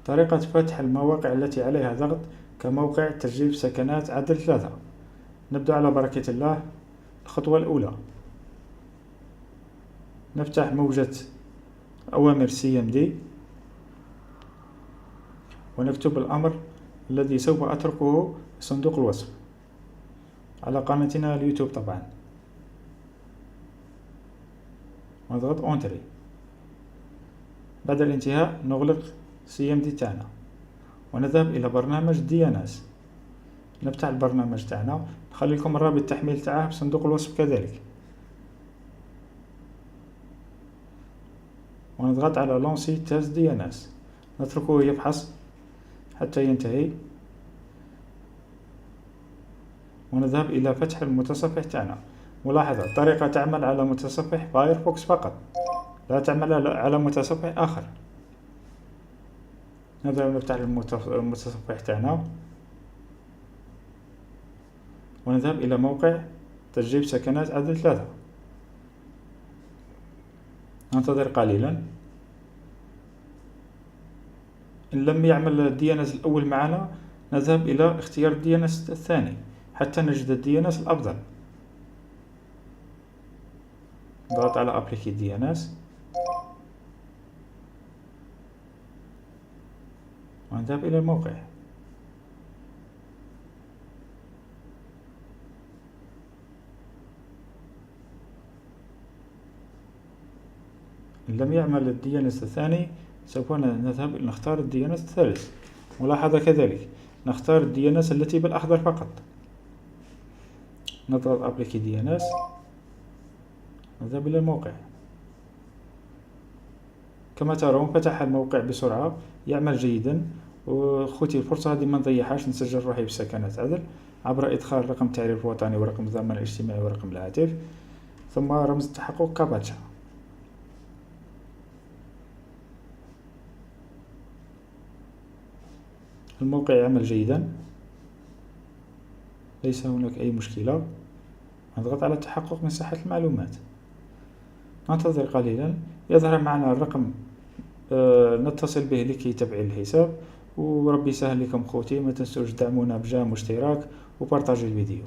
طريقة فتح المواقع التي عليها ضغط كموقع تسجيل سكنات عدد 3. نبدأ على بركة الله. الخطوة الأولى، نفتح موجة أوامر CMD ونكتب الأمر الذي سوف أتركه في صندوق الوصف على قناتنا اليوتيوب طبعا، ونضغط Entry. بعد الانتهاء نغلق CMD تاعنا ونذهب إلى برنامج DNS. نفتح البرنامج تاعنا، نخلي لكم رابط التحميل تاعه في صندوق الوصف كذلك، ونضغط على لونسي تيست DNS. نتركه يفحص حتى ينتهي، ونذهب إلى فتح المتصفح تاعنا. ملاحظة، الطريقة تعمل على متصفح فايرفوكس فقط، لا تعمل على متصفح آخر. نذهب نفتح المتصفح تاعنا ونذهب إلى موقع تسجيل سكنات عدد 3. ننتظر قليلا. إن لم يعمل الDNS الأول معنا نذهب إلى اختيار الDNS الثاني حتى نجد الDNS الأفضل. نضغط على Appliquer DNS ونذهب إلى الموقع. إن لم يعمل الDNS الثاني سوف نذهب نختار الDNS الثالث. ملاحظة كذلك، نختار الDNS التي بالأخضر فقط. نضغط Appliquer DNS، نذهب إلى الموقع. كما ترون فتح الموقع بسرعة، يعمل جيدا. وخوتي الفرصة هذه ما نضيعهاش، نسجل روحي بسكنات عدل عبر إدخال رقم التعريف الوطني ورقم الضمان الاجتماعي ورقم الهاتف، ثم رمز التحقق كابتشا. الموقع يعمل جيدا، ليس هناك أي مشكلة. نضغط على التحقق من صحة المعلومات، ننتظر قليلا. يظهر معنا الرقم نتصل به لكي تفعيل الحساب. وربي يسهل لكم خوتي، ما تنسوش دعمونا بجيم واشتراك وبارطاجي الفيديو.